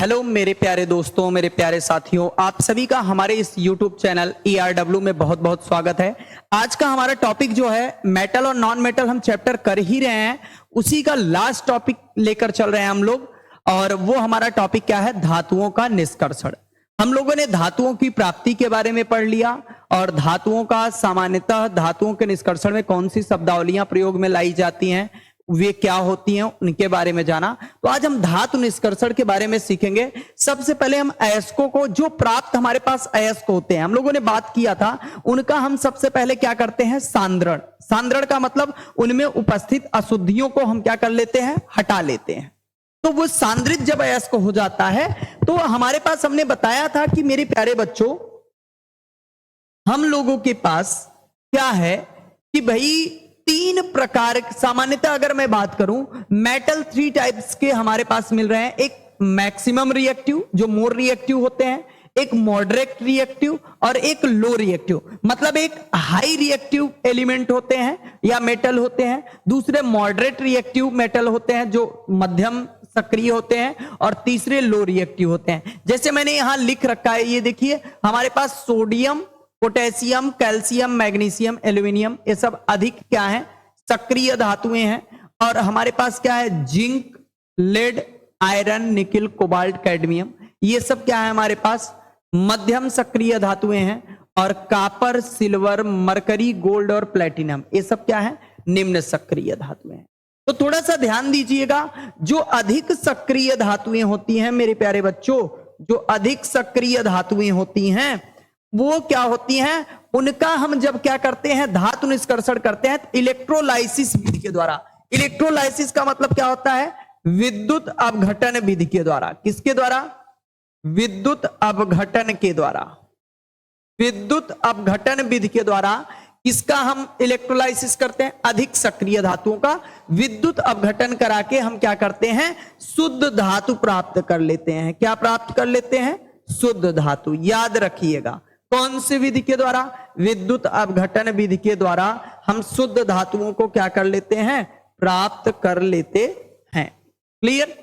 Hello मेरे प्यारे दोस्तों, मेरे प्यारे साथियों, आप सभी का हमारे इस YouTube चैनल ERW में बहुत बहुत स्वागत है। आज का हमारा टॉपिक जो है मेटल और नॉन मेटल, हम चैप्टर कर ही रहे हैं, उसी का लास्ट टॉपिक लेकर चल रहे हैं हम लोग। और वो हमारा टॉपिक क्या है? धातुओं का निष्कर्षण। हम लोगों ने धातुओं की प्राप्ति के बारे में पढ़ लिया और धातुओं का सामान्यतः धातुओं के निष्कर्षण में कौन सी शब्दावलियां प्रयोग में लाई जाती हैं, वे क्या होती हैं, उनके बारे में जाना। तो आज हम धातु निष्कर्षण के बारे में सीखेंगे। सबसे पहले हम अयस्कों को, जो प्राप्त हमारे पास अयस्क होते हैं, हम लोगों ने बात किया था, उनका हम सबसे पहले क्या करते हैं? सांद्रण। सांद्रण का मतलब उनमें उपस्थित अशुद्धियों को हम क्या कर लेते हैं? हटा लेते हैं। तो वो सांद्रित जब अयस्क हो जाता है तो हमारे पास, हमने बताया था कि मेरे प्यारे बच्चों, हम लोगों के पास क्या है कि भाई तीन प्रकार, सामान्यतः अगर मैं बात करूं, मेटल 3 टाइप्स के हमारे पास मिल रहे हैं। एक मैक्सिमम रिएक्टिव जो मोर रिएक्टिव होते हैं, एक मॉडरेट रिएक्टिव और एक लो रिएक्टिव। मतलब एक हाई रिएक्टिव एलिमेंट होते हैं या मेटल होते हैं, दूसरे मॉडरेट रिएक्टिव मेटल होते हैं जो मध्यम सक्रिय होते हैं, और तीसरे लो रिएक्टिव होते हैं। जैसे मैंने यहां लिख रखा है, ये देखिए, हमारे पास sodium, potassium, calcium, magnesium, aluminium, ये सब अधिक क्या है? सक्रिय धातुएं हैं। और हमारे पास क्या है? Zinc, lead, iron, nickel, cobalt, cadmium, ये सब क्या है? हमारे पास मध्यम सक्रिय धातुएं हैं। और कॉपर, सिल्वर, मरकरी, गोल्ड और प्लेटिनम, ये सब क्या है? निम्न सक्रिय धातुएं हैं। तो थोड़ा सा ध्यान दीजिएगा, जो अधिक सक्रिय धातुएं होती हैं मेरे प्यारे बच्चों, जो अधिक सक्रिय धातुएं होती हैं वो क्या होती हैं? उनका हम जब क्या करते हैं? धातु निष्कर्षण करते हैं इलेक्ट्रोलाइसिस विधि के द्वारा। इलेक्ट्रोलाइसिस का मतलब क्या होता है? विद्युत अपघटन विधि के द्वारा। किसके द्वारा? विद्युत अपघटन के द्वारा। विद्युत अपघटन विधि के द्वारा किसका हम इलेक्ट्रोलाइसिस करते हैं? अधिक सक्रिय धातुओं का विद्युत अपघटन करा के हम क्या करते हैं? शुद्ध धातु प्राप्त कर लेते हैं। क्या प्राप्त कर लेते हैं? शुद्ध धातु। याद रखिएगा, कौन सी विधि के द्वारा? विद्युत अपघटन विधि के द्वारा हम शुद्ध धातुओं को क्या कर लेते हैं? प्राप्त कर लेते हैं। क्लियर?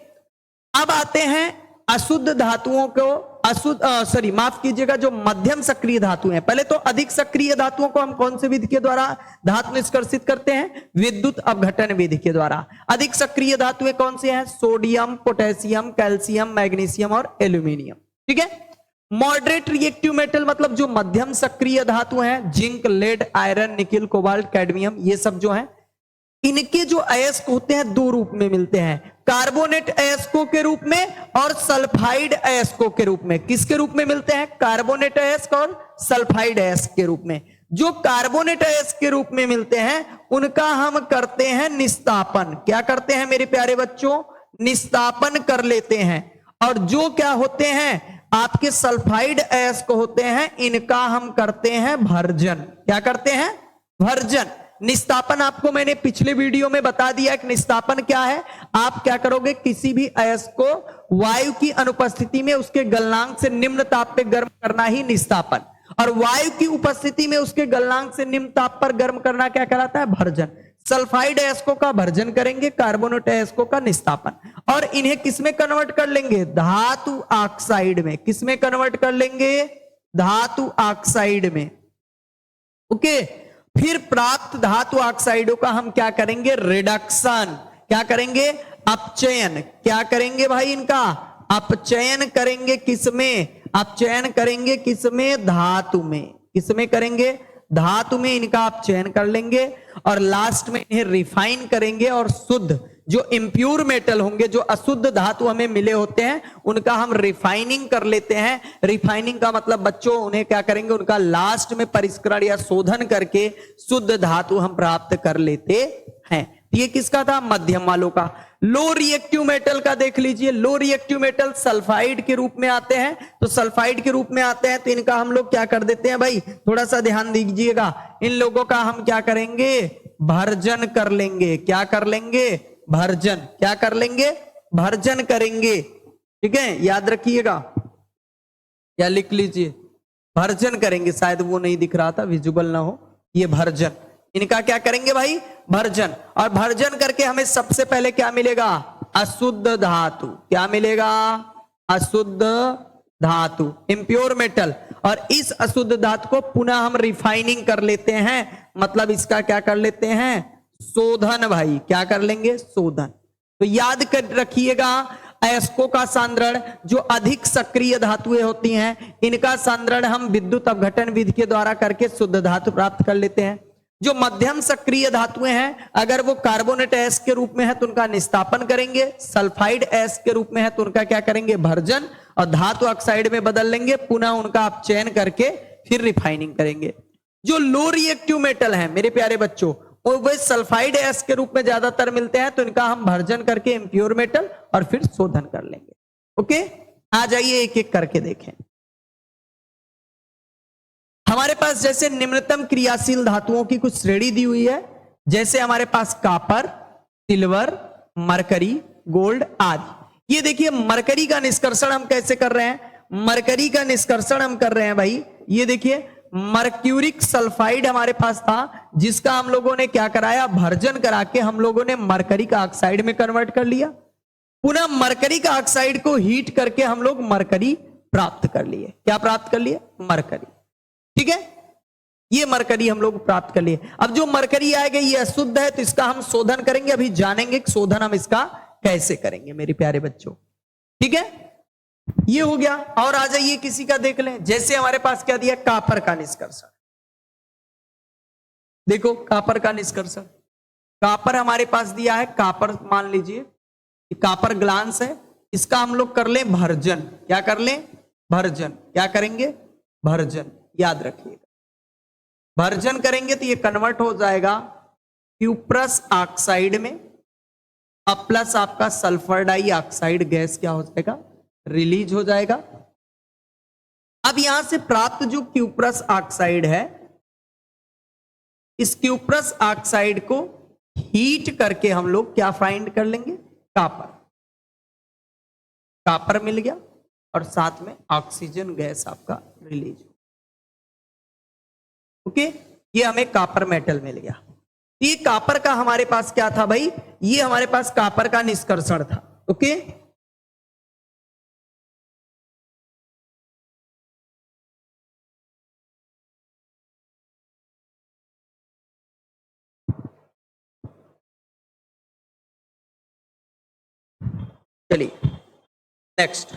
अब आते हैं अशुद्ध धातुओं को, माफ कीजिएगा, जो मध्यम सक्रिय धातु हैं। पहले तो अधिक सक्रिय धातुओं को हम कौन सी विधि के द्वारा धातु निष्कर्षित करते हैं? विद्युत अपघटन विधि के द्वारा। अधिक सक्रिय धातुएं कौन सी हैं? सोडियम, पोटेशियम, कैल्शियम, मैग्नीशियम और एल्यूमिनियम। ठीक है। मॉडरेट रिएक्टिव मेटल मतलब जो मध्यम सक्रिय धातु हैं, zinc, lead, iron, nickel, cobalt, cadmium, ये सब जो हैं, इनके जो अयस्क होते हैं दो रूप में मिलते हैं, कार्बोनेट अयस्कों के रूप में और सल्फाइड अयस्कों के रूप में। किसके रूप में मिलते हैं? कार्बोनेट अयस्क और सल्फाइड अयस्क के रूप में। जो कार्बोनेट अयस्क के रूप में मिलते हैं उनका हम करते हैं निस्तापन। क्या करते हैं मेरे प्यारे बच्चों? निस्तापन कर लेते हैं। और जो क्या होते हैं? आपके सल्फाइड अयस्क होते हैं, इनका हम करते हैं भर्जन। क्या करते हैं? भर्जन। निस्तापन आपको मैंने पिछले वीडियो में बता दिया कि निस्तापन क्या है। आप क्या करोगे? किसी भी अयस्क को वायु की अनुपस्थिति में उसके गलनांक से निम्न ताप पे गर्म करना ही निस्तापन, और वायु की उपस्थिति में उसके गलनांक से निम्न ताप पर गर्म करना क्या कहलाता है? भर्जन। सल्फाइड अयस्कों का भर्जन करेंगे, कार्बोनेट अयस्कों का निस्तापन। और इन्हें किसमें कन्वर्ट कर लेंगे? धातु ऑक्साइड में। किसमें कन्वर्ट कर लेंगे? धातु ऑक्साइड में। ओके। फिर प्राप्त धातु ऑक्साइडों का हम क्या करेंगे? रिडक्शन। क्या करेंगे? अपचयन। क्या करेंगे भाई? इनका अपचयन करेंगे। किसमें अपचयन करेंगे? किसमें? धातु में। किसमें करेंगे? धातु में इनका अपचयन कर लेंगे और लास्ट में इन्हें रिफाइन करेंगे, और शुद्ध जो इंप्योर मेटल होंगे, जो अशुद्ध धातु हमें मिले होते हैं, उनका हम रिफाइनिंग कर लेते हैं। रिफाइनिंग का मतलब बच्चों, उन्हें क्या करेंगे? उनका लास्ट में परिष्करण या शोधन करके शुद्ध धातु हम प्राप्त कर लेते हैं। ये किसका था? मध्यम वालों का। लो रिएक्टिव मेटल का देख लीजिए। लो रिएक्टिव मेटल सल्फाइड के रूप में आते हैं। तो सल्फाइड के रूप में आते हैं तो इनका हम लोग क्या कर देते हैं भाई? थोड़ा सा ध्यान दीजिएगा, इन लोगों का हम क्या करेंगे? भर्जन कर लेंगे। क्या कर लेंगे? भर्जन। क्या कर लेंगे? भर्जन करेंगे। ठीक है, याद रखिएगा या लिख लीजिए, भर्जन करेंगे। शायद वो नहीं दिख रहा था, विजुअल ना हो, ये भर्जन। इनका क्या करेंगे भाई? भर्जन। और भर्जन करके हमें सबसे पहले क्या मिलेगा? अशुद्ध धातु। क्या मिलेगा? अशुद्ध धातु, इम्प्योर मेटल। और इस अशुद्ध धातु को पुनः हम रिफाइनिंग कर लेते हैं, मतलब इसका क्या कर लेते हैं, शोधन। भाई क्या कर लेंगे, शोधन। तो याद कर रखिएगा, अयस्कों का सांद्रण, जो अधिक सक्रिय धातुएं होती हैं, इनका सांद्रण हम विद्युत अपघटन विधि के द्वारा करके शुद्ध धातु प्राप्त कर लेते हैं। जो मध्यम सक्रिय धातुएं हैं, अगर वो कार्बोनेट एस के रूप में है तो उनका निस्तापन करेंगे, सल्फाइड एस के रूप में है तो उनका क्या करेंगे, भर्जन, और धातु ऑक्साइड में बदल लेंगे, पुनः उनका आप चयन करके फिर रिफाइनिंग करेंगे। जो लो रिएक्टिव मेटल है मेरे प्यारे बच्चों, वो सल्फाइड एस के रूप में ज्यादातर मिलते हैं, तो इनका हम भर्जन करके इम्प्योर मेटल और फिर शोधन कर लेंगे। ओके, आ जाइए एक एक करके देखें। हमारे पास जैसे निम्नतम क्रियाशील धातुओं की कुछ श्रेणी दी हुई है, जैसे हमारे पास कॉपर, सिल्वर, मरकरी, गोल्ड आदि। ये देखिए मरकरी का निष्कर्षण हम कैसे कर रहे हैं, मरकरी का निष्कर्षण हम कर रहे हैं भाई, ये देखिए मर्क्यूरिक सल्फाइड हमारे पास था, जिसका हम लोगों ने क्या कराया, भर्जन करा के हम लोगों ने मरकरी का ऑक्साइड में कन्वर्ट कर लिया। पुनः मरकरी का ऑक्साइड को हीट करके हम लोग मरकरी प्राप्त कर लिए। क्या प्राप्त कर लिए, मरकरी। ठीक है, ये मरकरी हम लोग प्राप्त कर लिए। अब जो मरकरी आएगा ये अशुद्ध है, तो इसका हम शोधन करेंगे, अभी जानेंगे कि शोधन हम इसका कैसे करेंगे मेरे प्यारे बच्चों। ठीक है, ये हो गया। और आ जाइए किसी का देख लें, जैसे हमारे पास क्या दिया, कॉपर का निष्कर्षण। देखो कॉपर का निष्कर्षण, कॉपर हमारे पास दिया है, कॉपर मान लीजिए कॉपर ग्लांस है, इसका हम लोग कर ले भर्जन। क्या कर ले, भर्जन। क्या करेंगे, भर्जन। याद रखिएगा, भर्जन करेंगे तो ये कन्वर्ट हो जाएगा क्यूप्रस ऑक्साइड में, अब प्लस आपका सल्फर डाइऑक्साइड गैस क्या हो जाएगा, रिलीज हो जाएगा। अब यहां से प्राप्त जो क्यूप्रस ऑक्साइड है, इस क्यूप्रस ऑक्साइड को हीट करके हम लोग क्या फाइंड कर लेंगे, कॉपर। कॉपर मिल गया और साथ में ऑक्सीजन गैस आपका रिलीज। ओके, ये हमें कॉपर मेटल मिल गया। ये कॉपर का हमारे पास क्या था भाई, ये हमारे पास कॉपर का निष्कर्षण था। ओके, चलिए नेक्स्ट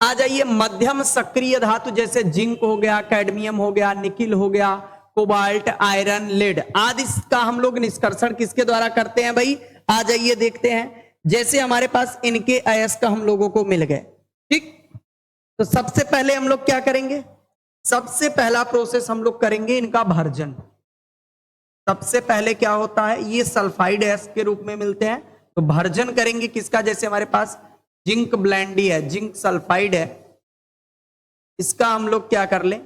आ जाइए। मध्यम सक्रिय धातु जैसे जिंक हो गया, कैडमियम हो गया, निकिल हो गया, कोबाल्ट, आयरन, लेड आदि का हम लोग निष्कर्षण किसके द्वारा करते हैं भाई, आ जाइए देखते हैं। जैसे हमारे पास इनके अयस्क हम लोगों को मिल गए, ठीक, तो सबसे पहले हम लोग क्या करेंगे, सबसे पहला प्रोसेस हम लोग करेंगे इनका भर्जन। सबसे पहले क्या होता है, ये सल्फाइड एस के रूप में मिलते हैं, तो भर्जन करेंगे किसका, जैसे हमारे पास जिंक ब्लेंडी है, जिंक सल्फाइड है, इसका हम लोग क्या कर लें,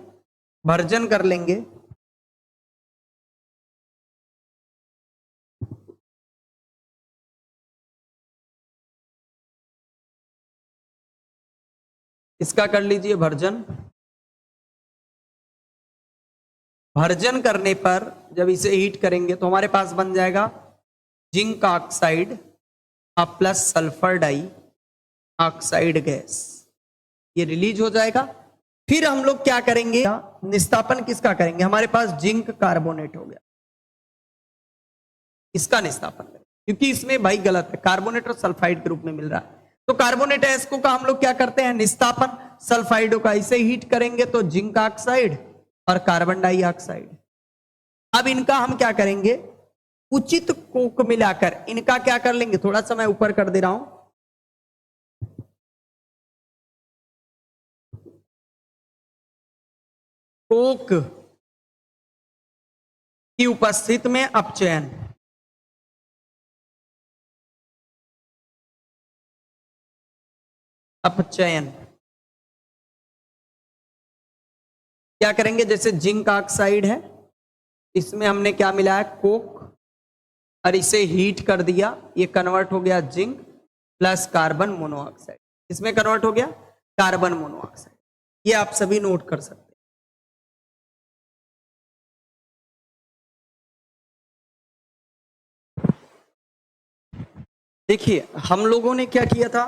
भर्जन कर लेंगे। इसका कर लीजिए भर्जन। भर्जन करने पर जब इसे हीट करेंगे तो हमारे पास बन जाएगा zinc oxide plus sulphur dioxide gas, ये रिलीज हो जाएगा। फिर हम लोग क्या करेंगे, निस्तापन किसका करेंगे, हमारे पास जिंक कार्बोनेट हो गया, इसका निस्तापन करेंगे, क्योंकि इसमें भाई गलत है, कार्बोनेट और सल्फाइड के रूप में मिल रहा है। तो कार्बोनेट एस्को का हम लोग क्या करते हैं, निस्तापन, सल्फाइडो का इसे हीट करेंगे तो जिंक ऑक्साइड और कार्बन डाइऑक्साइड। अब इनका हम क्या करेंगे, उचित कोक मिलाकर इनका क्या कर लेंगे, थोड़ा सा मैं ऊपर कर दे रहा हूं, कोक की उपस्थिति में अपचयन। अपचयन क्या करेंगे, जैसे जिंक ऑक्साइड है, इसमें हमने क्या मिलाया, कोक, और इसे हीट कर दिया, ये कन्वर्ट हो गया जिंक प्लस कार्बन मोनोऑक्साइड, इसमें कन्वर्ट हो गया कार्बन मोनोऑक्साइड। ये आप सभी नोट कर सकते हैं। देखिए हम लोगों ने क्या किया था,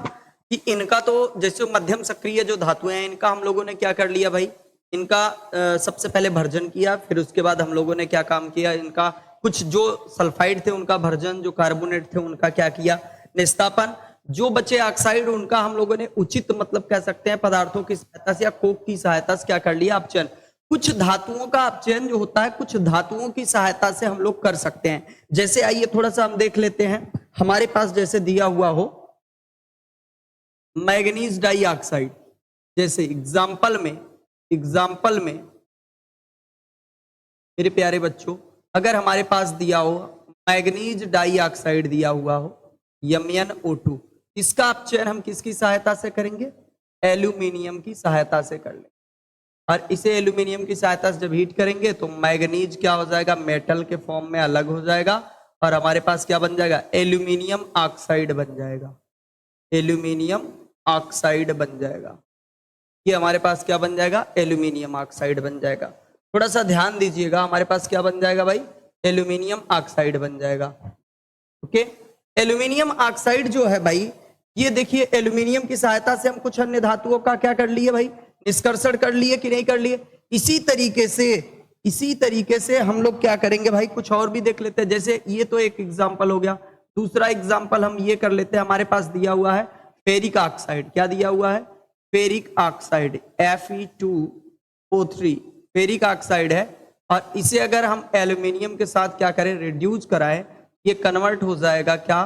कि इनका तो जैसे मध्यम सक्रिय जो धातुएं हैं इनका हम लोगों ने क्या कर लिया भाई, इनका सबसे पहले भर्जन किया, फिर उसके बाद हम लोगों ने क्या काम किया, इनका कुछ जो सल्फाइड थे उनका भर्जन, जो कार्बोनेट थे उनका क्या किया, निस्तापन। जो बचे ऑक्साइड उनका हम लोगों ने उचित मतलब कह सकते हैं पदार्थों की सहायता से या कोक की सहायता से क्या कर लिया, अपचयन। कुछ धातुओं का अपचयन जो होता है कुछ धातुओं की सहायता से हम लोग कर सकते हैं। जैसे आइए थोड़ा सा हम देख लेते हैं, हमारे पास जैसे दिया हुआ हो मैग्नीज डाइऑक्साइड, जैसे एग्जाम्पल में मेरे प्यारे बच्चों अगर हमारे पास दिया हो मैग्नीज डाइऑक्साइड दिया हुआ हो MnO2, इसका अपचयन हम किसकी सहायता से करेंगे, एल्यूमिनियम की सहायता से कर लेंगे। और इसे एल्यूमिनियम की सहायता से जब हीट करेंगे तो मैग्नीज क्या हो जाएगा, मेटल के फॉर्म में अलग हो जाएगा और हमारे पास क्या बन जाएगा, एल्यूमिनियम ऑक्साइड बन जाएगा, एल्यूमिनियम ऑक्साइड बन जाएगा। ये हमारे पास क्या बन जाएगा, एल्यूमिनियम ऑक्साइड बन जाएगा। थोड़ा सा ध्यान दीजिएगा, हमारे पास क्या बन जाएगा भाई, एल्यूमिनियम ऑक्साइड बन जाएगा। ओके, एल्यूमिनियम ऑक्साइड जो है भाई, ये देखिए एल्यूमिनियम की सहायता से हम कुछ अन्य धातुओं का क्या कर लिए भाई, निष्कर्षण कर लिए कि नहीं कर लिए। इसी तरीके से हम लोग क्या करेंगे भाई, कुछ और भी देख लेते हैं। जैसे ये तो एक एग्जाम्पल हो गया, दूसरा एग्जाम्पल हम ये कर लेते हैं। हमारे पास दिया हुआ है फेरिक ऑक्साइड, क्या दिया हुआ है, ferric oxide Fe2O3 ferric oxide है। और इसे अगर हम एल्यूमिनियम के साथ क्या करें, रिड्यूस कराएं, ये कन्वर्ट हो जाएगा क्या,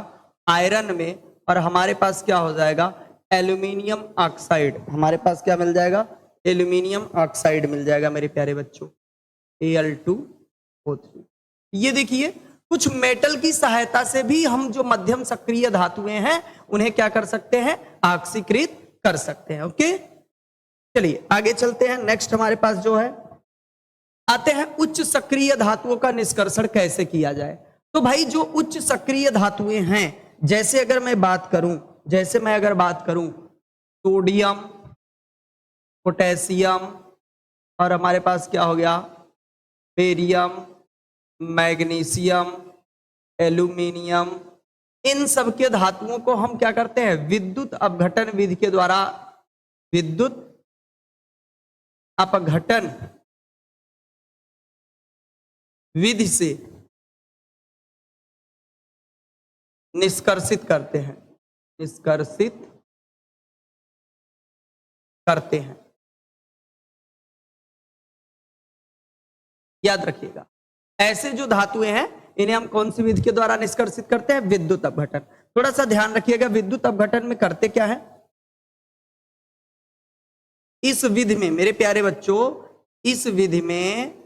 आयरन में, और हमारे पास क्या हो जाएगा, एल्यूमिनियम ऑक्साइड। हमारे पास क्या मिल जाएगा, एल्यूमिनियम ऑक्साइड मिल जाएगा मेरे प्यारे बच्चों, Al2O3। ये देखिए कुछ मेटल की सहायता से भी हम जो मध्यम सक्रिय धातुएं हैं उन्हें क्या कर सकते हैं, ऑक्सीकृत कर सकते हैं। ओके, चलिए आगे चलते हैं। नेक्स्ट हमारे पास जो है आते हैं उच्च सक्रिय धातुओं का निष्कर्षण कैसे किया जाए। तो भाई जो उच्च सक्रिय धातुएं हैं, जैसे अगर मैं बात करूं सोडियम, पोटेशियम, और हमारे पास क्या हो गया, बेरियम, मैग्नीशियम, एल्यूमिनियम, इन सब के धातुओं को हम क्या करते हैं, विद्युत अपघटन विधि के द्वारा, विद्युत अपघटन विधि से निष्कर्षित करते हैं, याद रखिएगा। ऐसे जो धातुएं हैं इन्हें हम कौन सी विधि के द्वारा निष्कर्षित करते हैं, विद्युत अपघटन। थोड़ा सा ध्यान रखिएगा, विद्युत अपघटन में करते क्या है, इस विधि में मेरे प्यारे बच्चों, इस विधि में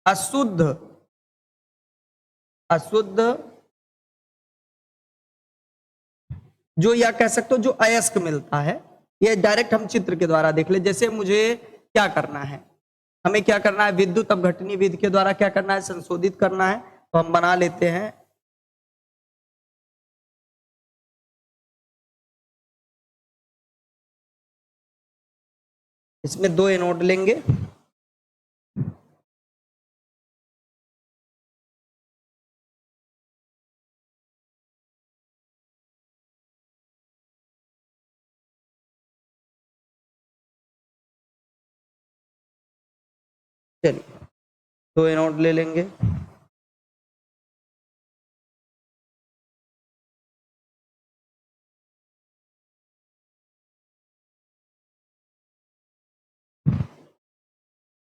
अशुद्ध जो या कह सकते हो जो अयस्क मिलता है, ये डायरेक्ट हम चित्र के द्वारा देख ले। जैसे मुझे क्या करना है, हमें क्या करना है, विद्युत अपघटनी विधि के द्वारा क्या करना है, संशोधित करना है। तो हम बना लेते हैं इसमें 2 एनोड लेंगे, चलिए 2 एनोड ले लेंगे।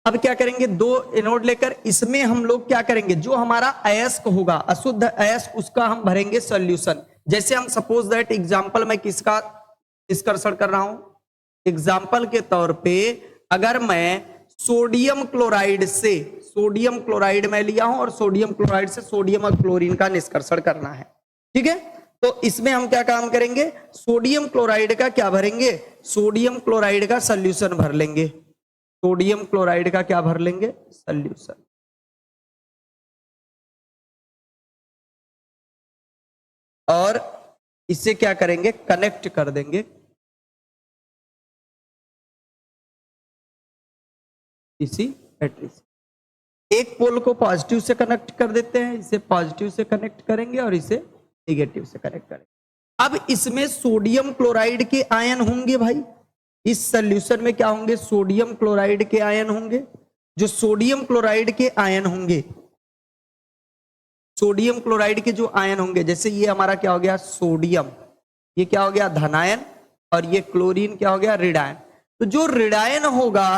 अब क्या करेंगे, 2 एनोड लेकर इसमें हम लोग क्या करेंगे, जो हमारा अयस्क होगा, अशुद्ध अयस्क, उसका हम भरेंगे सॉल्यूशन। जैसे हम सपोज दैट एग्जांपल मैं किसका निष्कर्षण कर रहा हूं, एग्जांपल के तौर पे अगर मैं सोडियम क्लोराइड में लिया हूं और सोडियम क्लोराइड से सोडियम और क्लोरीन का निष्कर्षण करना है, ठीक है। तो इसमें हम क्या काम करेंगे, सोडियम क्लोराइड का क्या भरेंगे, सोडियम क्लोराइड का सॉल्यूशन भर लेंगे, सोडियम क्लोराइड का क्या भर लेंगे, सॉल्यूशन। और इसे क्या करेंगे, कनेक्ट कर देंगे इसी बैटरी से। एक पोल को पॉजिटिव से कनेक्ट कर देते हैं, इसे पॉजिटिव से कनेक्ट करेंगे और इसे निगेटिव से कनेक्ट करेगा। अब इसमें सोडियम क्लोराइड के आयन होंगे भाई, इस सोल्यूशन में क्या होंगे, सोडियम क्लोराइड के आयन होंगे। जो सोडियम क्लोराइड के आयन होंगे, सोडियम क्लोराइड के जो आयन होंगे, जैसे ये हमारा क्या हो गया सोडियम, ये क्या हो गया धनायन, और ये क्लोरीन क्या हो गया ऋणायन। तो जो ऋणायन होगा,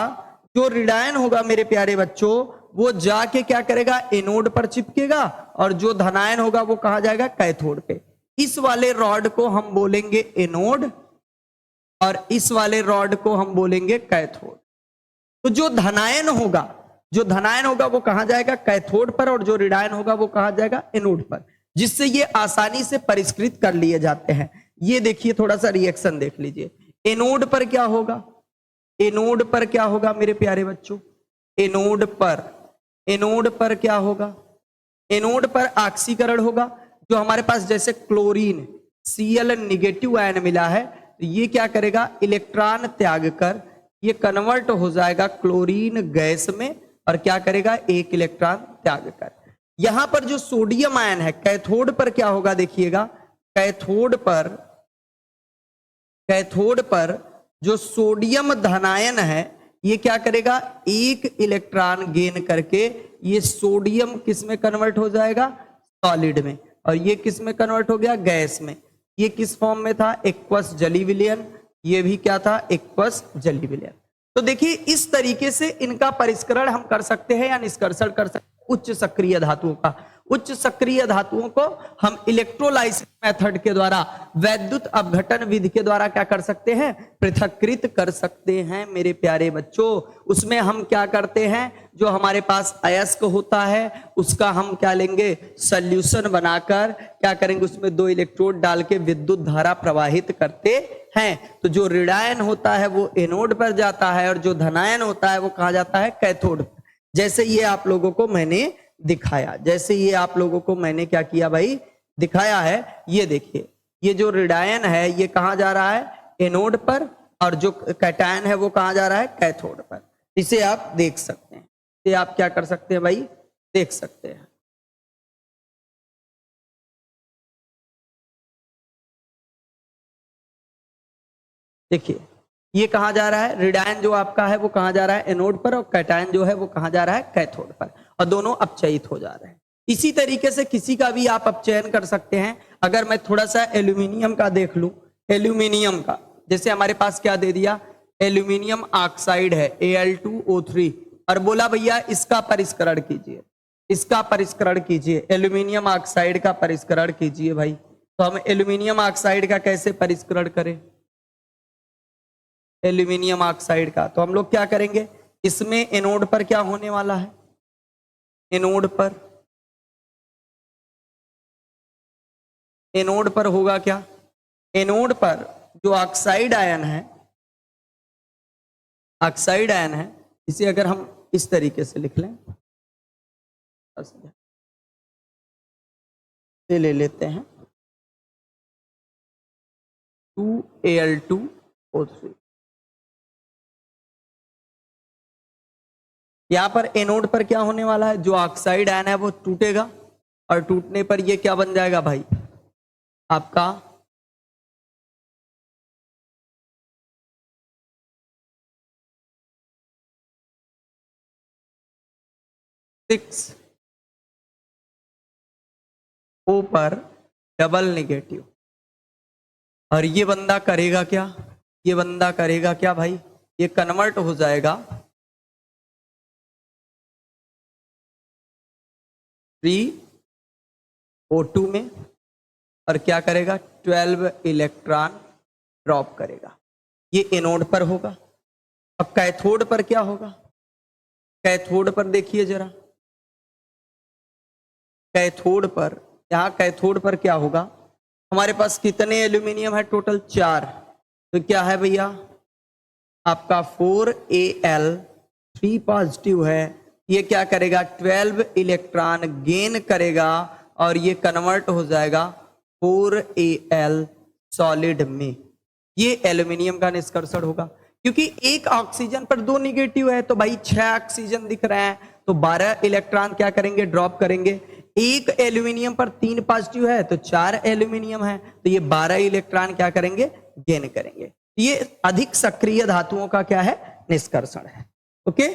जो ऋणायन होगा मेरे प्यारे बच्चों, वो जाके क्या करेगा एनोड पर चिपकेगा, और जो धनायन होगा वो कहा जाएगा कैथोड पे। इस वाले रॉड को हम बोलेंगे एनोड और इस वाले रॉड को हम बोलेंगे कैथोड। तो जो धनायन होगा, जो धनायन होगा वो कहां जाएगा कैथोड पर, और जो ऋणायन होगा वो कहां जाएगा एनोड पर, जिससे ये आसानी से परिष्कृत कर लिए जाते हैं। ये देखिए थोड़ा सा रिएक्शन देख लीजिए। एनोड पर क्या होगा, एनोड पर क्या होगा मेरे प्यारे बच्चों, एनोड पर क्या होगा, एनोड पर ऑक्सीकरण होगा। जो हमारे पास जैसे क्लोरीन Cl निगेटिव आयन मिला है, तो ये क्या करेगा इलेक्ट्रॉन त्याग कर ये कन्वर्ट हो जाएगा क्लोरीन गैस में, और क्या करेगा एक इलेक्ट्रॉन त्याग कर। यहां पर जो सोडियम आयन है कैथोड पर क्या होगा देखिएगा, कैथोड पर जो सोडियम धनायन है ये क्या करेगा एक इलेक्ट्रॉन गेन करके ये सोडियम किस में कन्वर्ट हो जाएगा सॉलिड में, और ये किस में कन्वर्ट हो गया गैस में। ये किस फॉर्म में था एक्वस जली विलयन, ये भी क्या था एक्वस जली विलयन। तो देखिए इस तरीके से इनका परिष्करण हम कर सकते हैं या निष्कर्षण कर सकते हैं उच्च सक्रिय धातुओं का। उच्च सक्रिय धातुओं को हम इलेक्ट्रोलाइसिस मेथड के द्वारा, वैद्युत अपघटन विधि के द्वारा क्या कर सकते हैं पृथक्कृत कर सकते हैं मेरे प्यारे बच्चों। उसमें हम क्या करते हैं, जो हमारे पास अयस्क होता है उसका हम क्या लेंगे सॉल्यूशन बनाकर क्या करेंगे उसमें 2 इलेक्ट्रोड डाल के विद्युत धारा प्रवाहित करते हैं। तो जो ऋणायन होता है वो एनोड पर जाता है, और जो धनायन होता है वो कहा जाता है कैथोड पर। जैसे ये आप लोगों को मैंने दिखाया, जैसे ये आप लोगों को मैंने क्या किया भाई दिखाया है। ये देखिए ये जो ऋणायन है ये कहां जा रहा है एनोड पर, और जो कैटायन है वो कहां जा रहा है कैथोड पर। इसे आप देख सकते हैं, ये आप क्या कर सकते हैं भाई देख सकते हैं। देखिए ये कहां जा रहा है, ऋणायन जो आपका है वो कहां जा रहा है एनोड पर, और कैटायन जो है वो कहां जा रहा है कैथोड पर, और दोनों अपचयित हो जा रहे हैं। इसी तरीके से किसी का भी आप अपचयन कर सकते हैं। अगर मैं थोड़ा सा एल्यूमिनियम का देख लूं, एल्यूमिनियम का जैसे हमारे पास क्या दे दिया एल्यूमिनियम ऑक्साइड है Al2O3, और बोला भैया इसका परिष्करण कीजिए, इसका परिष्करण कीजिए, एल्यूमिनियम ऑक्साइड का परिष्करण कीजिए भाई। तो हम एल्यूमिनियम ऑक्साइड का कैसे परिष्करण करें एल्यूमिनियम ऑक्साइड का, तो हम लोग क्या करेंगे इसमें एनोड पर क्या होने वाला है, एनोड पर होगा क्या, एनोड पर जो ऑक्साइड आयन है, ऑक्साइड आयन है, इसे अगर हम इस तरीके से लिख लें, से ले लेते हैं 2Al2O3। यहां पर एनोड पर क्या होने वाला है, जो ऑक्साइड आयन है वो टूटेगा, और टूटने पर ये क्या बन जाएगा भाई आपका O पर डबल नेगेटिव। और ये बंदा करेगा क्या, ये बंदा करेगा क्या भाई, ये कन्वर्ट हो जाएगा 3O2 में, और क्या करेगा 12 इलेक्ट्रॉन ड्रॉप करेगा। ये एनोड पर होगा। अब कैथोड पर क्या होगा, कैथोड पर देखिए जरा, कैथोड पर, यहां कैथोड पर क्या होगा, हमारे पास कितने एल्यूमिनियम है टोटल 4, तो क्या है भैया आपका 4Al3 पॉजिटिव है, ये क्या करेगा 12 इलेक्ट्रॉन गेन करेगा, और ये कन्वर्ट हो जाएगा 4Al सॉलिड में। ये एल्यूमिनियम का निष्कर्षण होगा। क्योंकि एक ऑक्सीजन पर 2 निगेटिव है, तो भाई 6 ऑक्सीजन दिख रहे हैं, तो 12 इलेक्ट्रॉन क्या करेंगे ड्रॉप करेंगे। एक एल्यूमिनियम पर 3 पॉजिटिव है तो 4 एल्यूमिनियम है, तो ये 12 इलेक्ट्रॉन क्या करेंगे, गेन करेंगे। ये अधिक सक्रिय धातुओं का क्या है, निष्कर्षण है। ओके,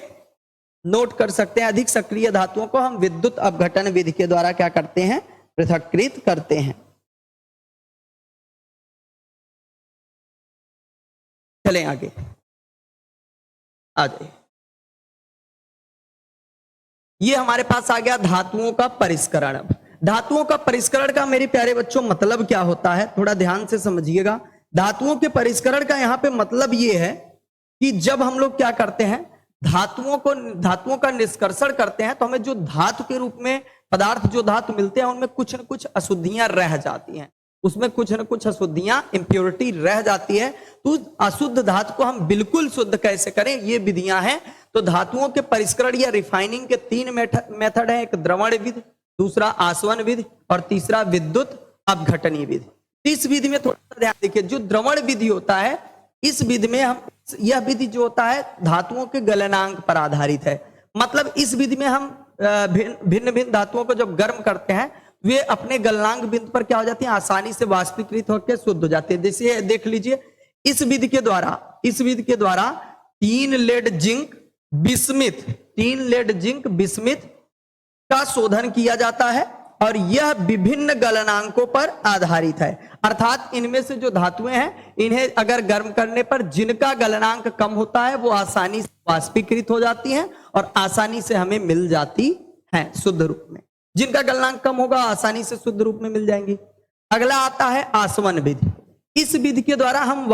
नोट कर सकते हैं। अधिक सक्रिय धातुओं को हम विद्युत अपघटन विधि के द्वारा क्या करते हैं, पृथक्कृत करते हैं। चलें आगे, आ जाइए। ये हमारे पास आ गया धातुओं का परिष्करण। धातुओं का परिष्करण का मेरे प्यारे बच्चों मतलब क्या होता है, थोड़ा ध्यान से समझिएगा। धातुओं के परिष्करण का यहां पे मतलब ये है कि जब हम लोग क्या करते हैं, धातुओं का निष्कर्षण करते हैं, तो हमें जो धातु के रूप में पदार्थ, जो धातु मिलते हैं, उनमें कुछ न कुछ अशुद्धियां रह जाती हैं, उसमें कुछ न कुछ अशुद्धियां, इम्प्योरिटी रह जाती है। तो अशुद्ध धातु को हम बिल्कुल शुद्ध कैसे करें, ये विधियां हैं। तो धातुओं के परिष्करण या रिफाइनिंग के 3 मेथड है। एक द्रवण विधि, दूसरा आसवन विधि और तीसरा विद्युत अपघटनी विधि। इस विधि में थोड़ा सा ध्यान देखिए, जो द्रवण विधि होता है, इस विधि में हम, यह विधि जो होता है धातुओं के गलनांक पर आधारित है। मतलब इस विधि में हम भिन्न भिन्न धातुओं को जब गर्म करते हैं, वे अपने गलनांक बिंदु पर क्या हो जाती हैं, आसानी से वाष्पीकृत होकर शुद्ध हो जाते हैं। जैसे देख लीजिए, इस विधि के द्वारा 3 लेड जिंक बिस्मिथ का शोधन किया जाता है और यह विभिन्न गलनांकों पर आधारित है। अर्थात इनमें से जो धातुएं हैं, इन्हें अगर गर्म करने पर जिनका गलनांक कम होता है, वो आसानी से वाष्पीकृत हो जाती हैं और आसानी से हमें मिल जाती हैं शुद्ध रूप में। जिनका गलनांक कम होगा, आसानी से शुद्ध रूप में मिल जाएंगी। अगला आता है आसवन विधि। इस विधि के द्वारा हम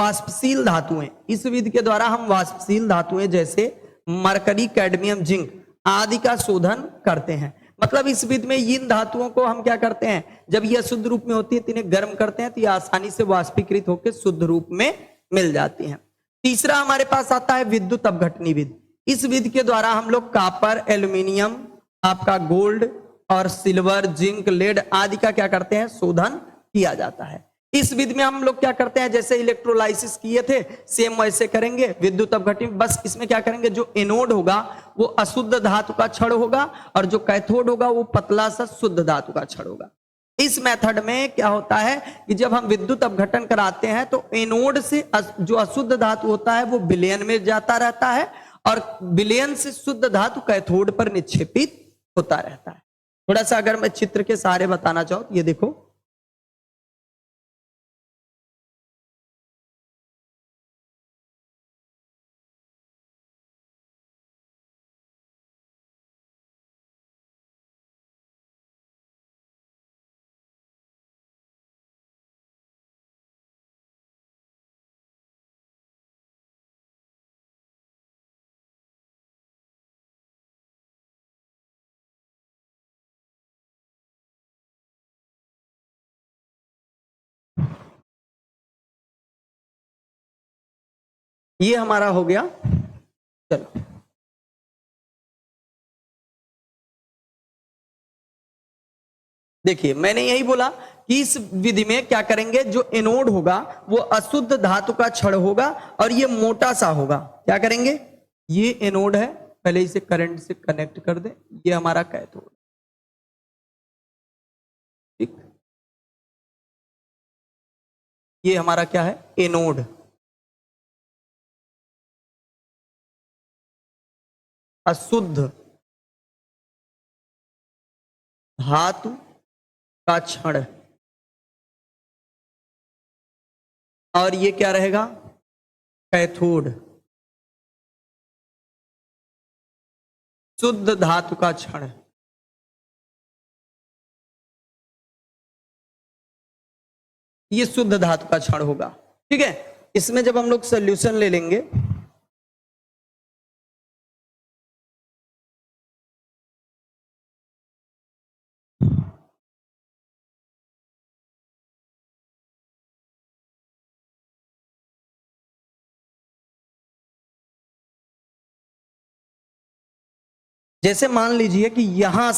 वाष्पशील धातुएं जैसे मरकरी, कैडमियम, जिंक आदि का शोधन करते हैं। मतलब इस विधि में इन धातुओं को हम क्या करते हैं, जब यह शुद्ध रूप में होती है तो इन्हें गर्म करते हैं, तो ये आसानी से वाष्पीकृत होकर शुद्ध रूप में मिल जाती हैं। तीसरा हमारे पास आता है विद्युत अपघटनी विधि। इस विधि के द्वारा हम लोग कॉपर, एल्यूमिनियम, आपका गोल्ड और सिल्वर, जिंक, लेड आदि का क्या करते हैं, शोधन किया जाता है। इस विधि में हम लोग क्या करते हैं, जैसे इलेक्ट्रोलाइसिस किए थे, सेम वैसे करेंगे विद्युत अपघटन। बस इसमें क्या करेंगे, जो एनोड होगा वो अशुद्ध धातु का छड़ होगा और जो कैथोड होगा वो पतला सा शुद्ध धातु का छड़ होगा। इस मेथड में क्या होता है कि जब हम विद्युत अपघटन कराते हैं, तो एनोड से जो अशुद्ध धातु होता है वो विलयन में जाता रहता है और विलयन से शुद्ध धातु कैथोड पर निक्षेपित होता रहता है। थोड़ा सा अगर मैं चित्र के सहारे बताना चाहूं, तो ये देखो, ये हमारा हो गया। चलो देखिए, मैंने यही बोला कि इस विधि में क्या करेंगे, जो एनोड होगा वो अशुद्ध धातु का छड़ होगा और ये मोटा सा होगा। क्या करेंगे, ये एनोड है, पहले इसे करंट से कनेक्ट कर दे, ये हमारा कैथोड, ठीक। ये हमारा क्या है, एनोड। अशुद्ध धातु का छड़, और ये क्या रहेगा, कैथोड, शुद्ध धातु का छड़। ये शुद्ध धातु का छड़ होगा, ठीक है। इसमें जब हम लोग सॉल्यूशन ले लेंगे, जैसे मान लीजिए कि यहां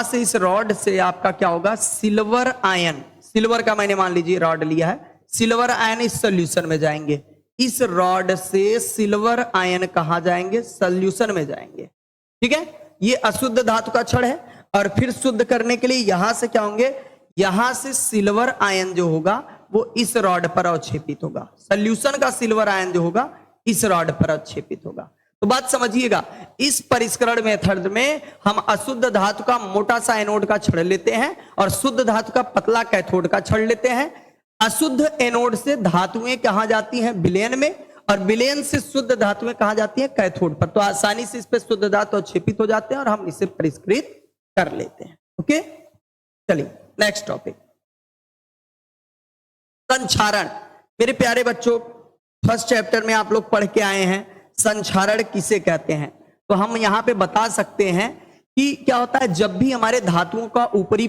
से इस रॉड से आपका क्या होगा, सिल्वर आयन, सिल्वर का मैंने मान लीजिए रॉड लिया है, सिल्वर आयन इस सॉल्यूशन में जाएंगे। इस रॉड से सिल्वर आयन कहां जाएंगे, सॉल्यूशन में जाएंगे, ठीक है। ये अशुद्ध धातु का छड़ है और फिर शुद्ध करने के लिए यहां से क्या होंगे, यहां से सिल्वर आयन जो होगा वो इस रॉड पर अवक्षेपित होगा। सॉल्यूशन का सिल्वर आयन जो होगा इस रॉड पर अवक्षेपित होगा। तो बात समझिएगा, इस परिष्करण मेथड में हम अशुद्ध धातु का मोटा सा एनोड का छड़ लेते हैं और शुद्ध धातु का पतला कैथोड का छड़ लेते हैं। अशुद्ध एनोड से धातुएं कहां जाती हैं, विलयन में, और विलयन से शुद्ध धातुएं कहां जाती हैं, कैथोड पर। तो आसानी से इस पर शुद्ध धातु अवक्षेपित हो जाते हैं और हम इसे परिष्कृत कर लेते हैं। ओके, चलिए नेक्स्ट टॉपिक, संक्षारण। मेरे प्यारे बच्चों, फर्स्ट चैप्टर में आप लोग पढ़ के आए हैं संक्षारण किसे कहते हैं। तो हम यहां पे बता सकते हैं कि क्या होता है, जब भी हमारे धातुओं का ऊपरी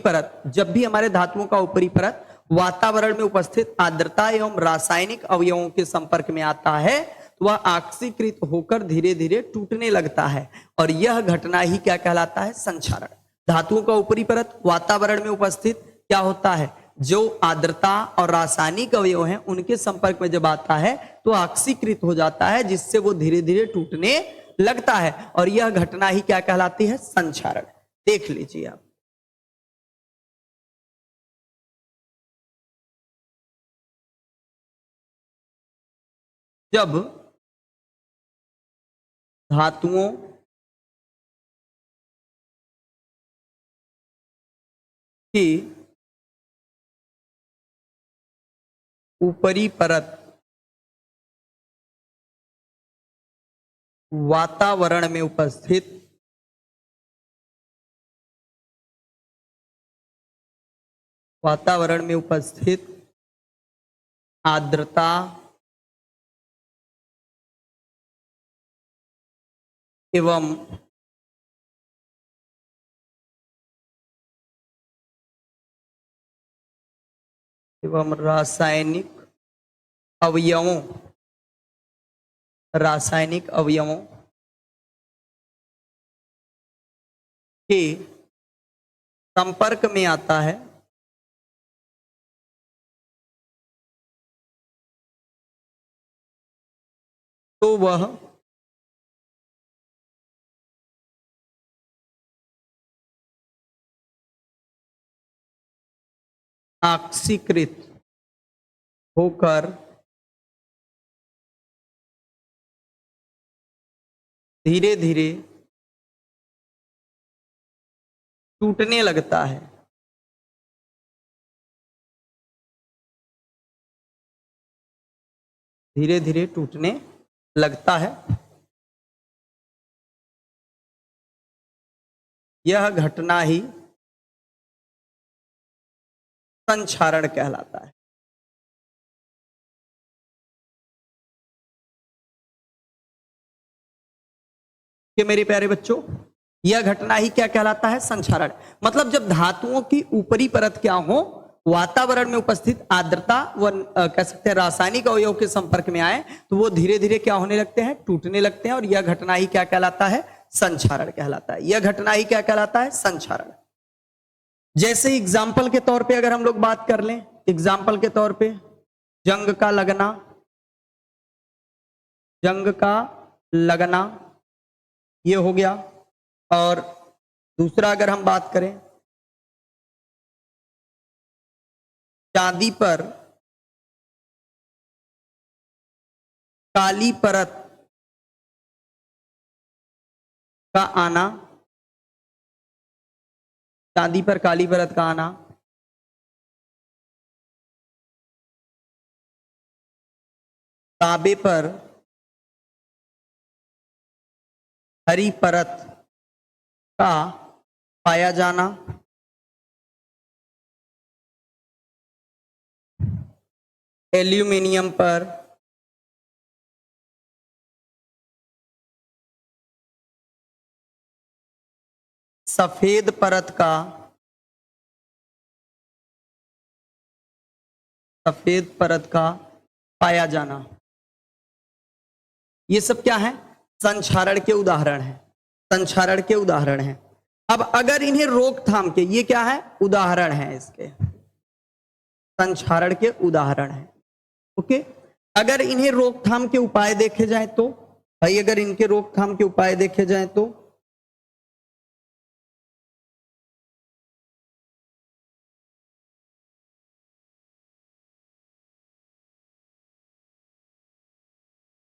परत वातावरण में उपस्थित आर्द्रता एवं रासायनिक अवयवों के संपर्क में आता है तो वह ऑक्सीकृत होकर धीरे धीरे टूटने लगता है, और यह घटना ही क्या कहलाता है, संक्षारण। धातुओं का ऊपरी परत वातावरण में उपस्थित क्या होता है, जो आर्द्रता और रासायनिक अवयव हैं उनके संपर्क में जब आता है तो ऑक्सीकृत हो जाता है, जिससे वो धीरे धीरे टूटने लगता है, और यह घटना ही क्या कहलाती है, संक्षारण। देख लीजिए आप, जब धातुओं की ऊपरी परत वातावरण में उपस्थित आर्द्रता एवं रासायनिक अवयवों के संपर्क में आता है तो वह ऑक्सीकृत होकर धीरे धीरे टूटने लगता है। धीरे धीरे टूटने लगता है, यह घटना ही संक्षारण कहलाता है। कि मेरे प्यारे बच्चों, यह घटना ही क्या कहलाता है, संक्षारण। मतलब जब धातुओं की ऊपरी परत क्या हो, वातावरण में उपस्थित आर्द्रता व कह सकते हैं रासायनिक अवयव के संपर्क में आए तो वो धीरे धीरे क्या होने लगते हैं, टूटने लगते हैं, और यह घटना ही क्या कहलाता है, संक्षारण कहलाता है। यह घटना ही क्या कहलाता है, संक्षारण। जैसे एग्जाम्पल के तौर पे अगर हम लोग बात कर लें, एग्जाम्पल के तौर पे जंग का लगना ये हो गया। और दूसरा अगर हम बात करें, चांदी पर काली परत का आना, चांदी पर काली परत का आना, तांबे पर हरी परत का पाया जाना, एल्यूमिनियम पर सफेद परत का पाया जाना, ये सब क्या है, संक्षारण के उदाहरण है। संक्षारण के उदाहरण है। अब अगर इन्हें रोकथाम के, ये क्या है, उदाहरण है, इसके संक्षारण के उदाहरण है। ओके, अगर इन्हें रोकथाम के उपाय देखे जाए तो भाई, अगर इनके रोकथाम के उपाय देखे जाए तो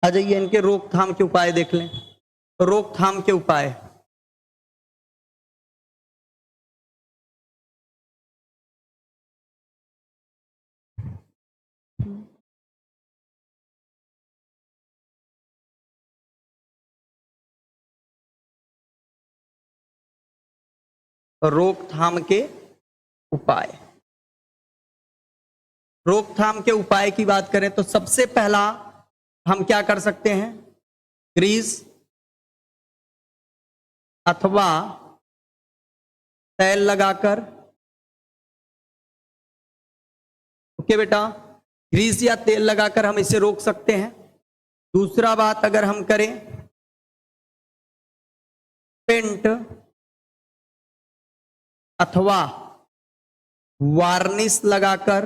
आ जाइए, इनके रोकथाम के उपाय देख लें। रोकथाम के उपाय, रोकथाम के उपाय। रोकथाम के उपाय की बात करें तो सबसे पहला हम क्या कर सकते हैं, ग्रीस अथवा तेल लगाकर। ओके बेटा, ग्रीस या तेल लगाकर हम इसे रोक सकते हैं। दूसरा बात अगर हम करें, पेंट अथवा वार्निश लगाकर।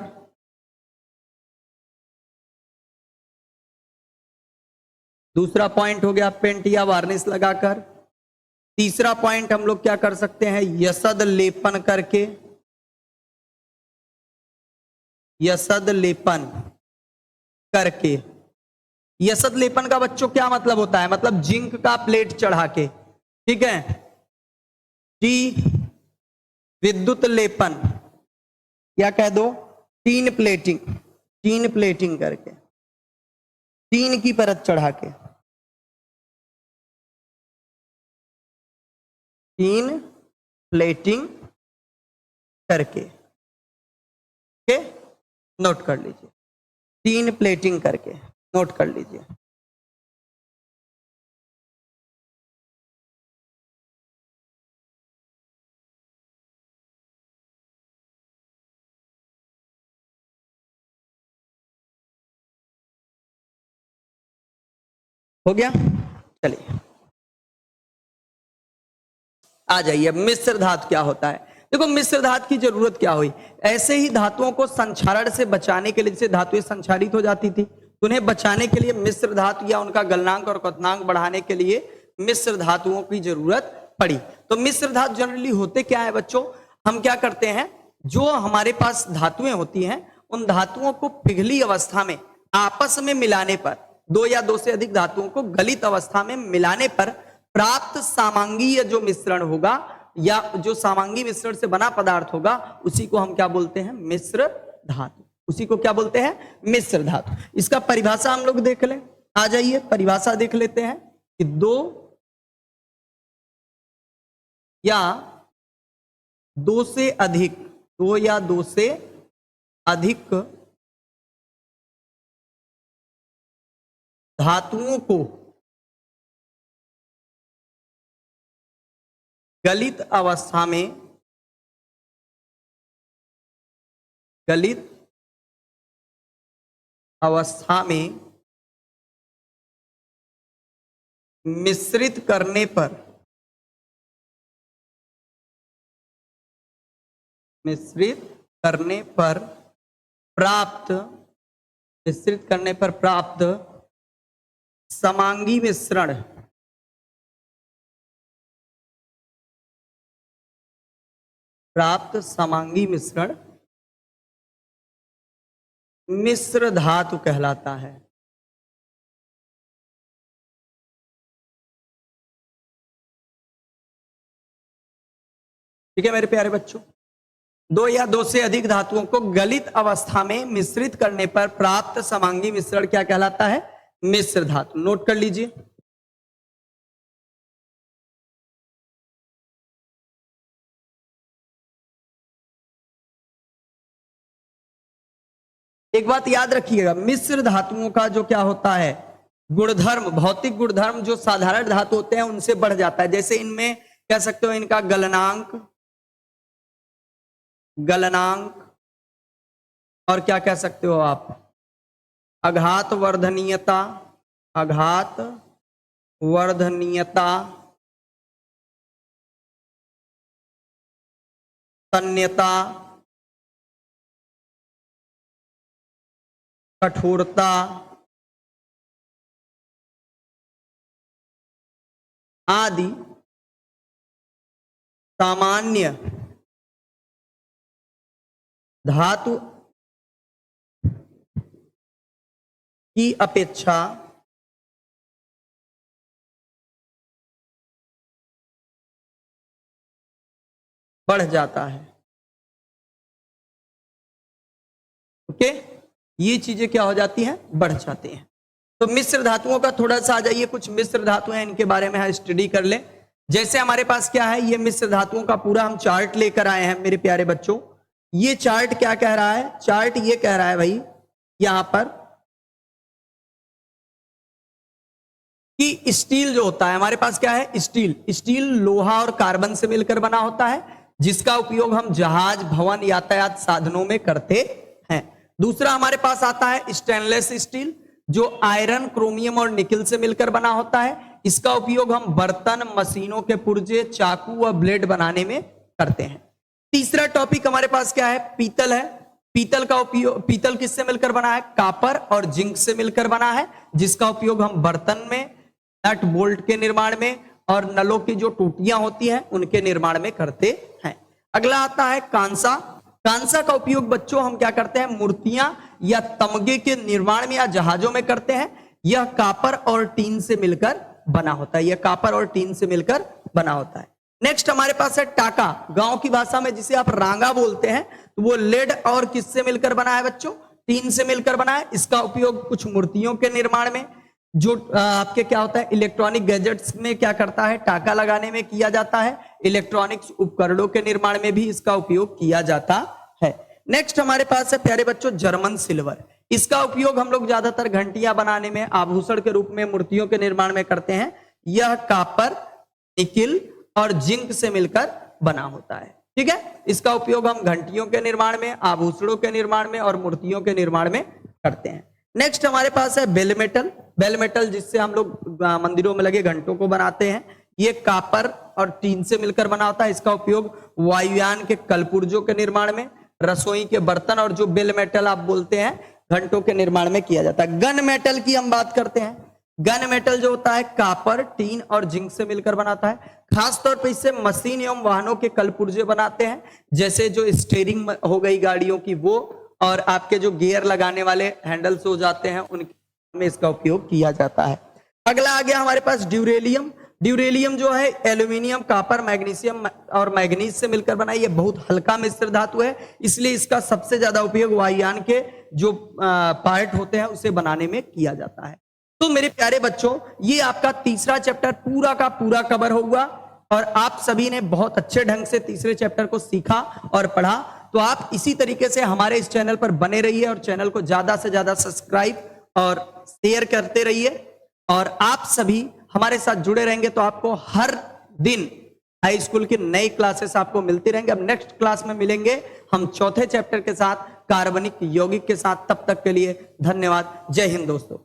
दूसरा पॉइंट हो गया पेंट या वार्निश लगाकर। तीसरा पॉइंट हम लोग क्या कर सकते हैं, यसद लेपन करके। यसद लेपन करके। यसद लेपन का बच्चों क्या मतलब होता है, मतलब जिंक का प्लेट चढ़ा के, ठीक है। टी विद्युत लेपन या कह दो टीन प्लेटिंग, टीन प्लेटिंग करके, टीन की परत चढ़ा के, टीन प्लेटिंग करके। ओके, नोट कर लीजिए, टीन प्लेटिंग करके नोट कर लीजिए। हो गया, चलिए आ जाइए। अब मिश्र धातु क्या होता है, देखो मिश्र धातु की जरूरत क्या हुई, ऐसे ही धातुओं को संक्षारण से बचाने के लिए, जैसे धातुएं संक्षारित हो जाती थी तो उन्हें बचाने के लिए मिश्र धातु या उनका गलनांक और क्वथनांक बढ़ाने के लिए मिश्र धातुओं की जरूरत पड़ी। तो मिश्र धातु जनरली होते क्या है बच्चों, हम क्या करते हैं, जो हमारे पास धातुएं होती हैं उन धातुओं को पिघली अवस्था में आपस में मिलाने पर, दो या दो से अधिक धातुओं को गलित अवस्था में मिलाने पर प्राप्त सामांगीय जो मिश्रण होगा या जो सामांगी मिश्रण से बना पदार्थ होगा उसी को हम क्या बोलते हैं, मिश्र धातु। उसी को क्या बोलते हैं, मिश्र धातु। इसका परिभाषा हम लोग देख लें, आ जाइए परिभाषा देख लेते हैं कि दो या दो से अधिक, दो या दो से अधिक धातुओं को गलित अवस्था में, गलित अवस्था में मिश्रित करने पर, मिश्रित करने पर प्राप्त, मिश्रित करने पर प्राप्त समांगी मिश्रण, प्राप्त समांगी मिश्रण मिश्र धातु कहलाता है। ठीक है मेरे प्यारे बच्चों, दो या दो से अधिक धातुओं को गलित अवस्था में मिश्रित करने पर प्राप्त समांगी मिश्रण क्या कहलाता है, मिश्र धातु। नोट कर लीजिए। एक बात याद रखिएगा, मिश्र धातुओं का जो क्या होता है गुणधर्म, भौतिक गुणधर्म जो साधारण धातु होते हैं उनसे बढ़ जाता है। जैसे इनमें कह सकते हो इनका गलनांक, गलनांक और क्या कह सकते हो आप, आघात वर्धनीयता, आघात वर्धनीयता, तन्यता, कठोरता आदि सामान्य धातु की अपेक्षा बढ़ जाता है। ओके, ये चीजें क्या हो जाती हैं, बढ़ जाती हैं। तो मिश्र धातुओं का थोड़ा सा आ जाइए, कुछ मिश्र धातु हैं, इनके बारे में हम स्टडी कर ले। जैसे हमारे पास क्या है, ये मिश्र धातुओं का पूरा हम चार्ट लेकर आए हैं मेरे प्यारे बच्चों। ये चार्ट क्या कह रहा है, चार्ट ये कह रहा है भाई यहां पर कि स्टील जो होता है हमारे पास क्या है, स्टील, स्टील लोहा और कार्बन से मिलकर बना होता है, जिसका उपयोग हम जहाज, भवन, यातायात साधनों में करते हैं। दूसरा हमारे पास आता है स्टेनलेस स्टील, जो आयरन, क्रोमियम और निकल से मिलकर बना होता है। इसका उपयोग हम बर्तन, मशीनों के पुर्जे, चाकू व ब्लेड बनाने में करते हैं। तीसरा टॉपिक हमारे पास क्या है, पीतल है। पीतल का उपयोग, पीतल किससे मिलकर बना है, कापर और जिंक से मिलकर बना है, जिसका उपयोग हम बर्तन में, नट बोल्ट के निर्माण में और नलों की जो टूटियां होती हैं उनके निर्माण में करते हैं। अगला आता है कांसा। कांसा का उपयोग बच्चों हम क्या करते हैं, मूर्तियां या तमगे के निर्माण में या जहाजों में करते हैं। यह कापर और टीन से मिलकर बना होता है, यह कापर और टीन से मिलकर बना होता है। नेक्स्ट हमारे पास है टाका। गांव की भाषा में जिसे आप रांगा बोलते हैं, तो वो लेड और किससे मिलकर बना है बच्चों, टीन से मिलकर बना है। इसका उपयोग कुछ मूर्तियों के निर्माण में, जो आपके क्या होता है इलेक्ट्रॉनिक गैजेट्स में क्या करता है, टाका लगाने में किया जाता है। इलेक्ट्रॉनिक्स उपकरणों के निर्माण में भी इसका उपयोग किया जाता है। नेक्स्ट हमारे पास है प्यारे बच्चों जर्मन सिल्वर। इसका उपयोग हम लोग ज्यादातर घंटियां बनाने में, आभूषण के रूप में, मूर्तियों के निर्माण में करते हैं। यह कापर, निकिल और जिंक से मिलकर बना होता है। ठीक है, इसका उपयोग हम घंटियों के निर्माण में, आभूषणों के निर्माण में और मूर्तियों के निर्माण में करते हैं। नेक्स्ट हमारे पास है बेल मेटल। बेल मेटल जिससे हम लोग मंदिरों में लगे घंटों को बनाते हैं। ये कापर और टीन से मिलकर बना होता है। इसका उपयोग वायुयान के कलपुर्जों के निर्माण में, रसोई के बर्तन और जो बेल मेटल आप बोलते हैं घंटों के निर्माण में किया जाता है। गन मेटल की हम बात करते हैं। गन मेटल जो होता है कापर, टीन और जिंक से मिलकर बनाता है। खासतौर पर इससे मशीन एवं वाहनों के कलपुर्जे बनाते हैं, जैसे जो स्टीयरिंग हो गई गाड़ियों की वो, और आपके जो गियर लगाने वाले हैंडल्स हो जाते हैं उनमें इसका उपयोग किया जाता है। अगला आ गया हमारे पास ड्यूरेलियम। ड्यूरेलियम जो है एल्यूमिनियम, कापर, मैग्नीशियम और मैग्नीज से मिलकर बना है। ये बहुत हल्का मिश्र धातु है, इसलिए इसका सबसे ज्यादा उपयोग वायुयान के जो पार्ट होते हैं उसे बनाने में किया जाता है। तो मेरे प्यारे बच्चों, ये आपका तीसरा चैप्टर पूरा का पूरा कवर होगा और आप सभी ने बहुत अच्छे ढंग से तीसरे चैप्टर को सीखा और पढ़ा। तो आप इसी तरीके से हमारे इस चैनल पर बने रहिए और चैनल को ज्यादा से ज्यादा सब्सक्राइब और शेयर करते रहिए। और आप सभी हमारे साथ जुड़े रहेंगे तो आपको हर दिन हाई स्कूल की नई क्लासेस आपको मिलती रहेंगे। अब नेक्स्ट क्लास में मिलेंगे हम चौथे चैप्टर के साथ, कार्बनिक यौगिक के साथ। तब तक के लिए धन्यवाद। जय हिंद दोस्तों।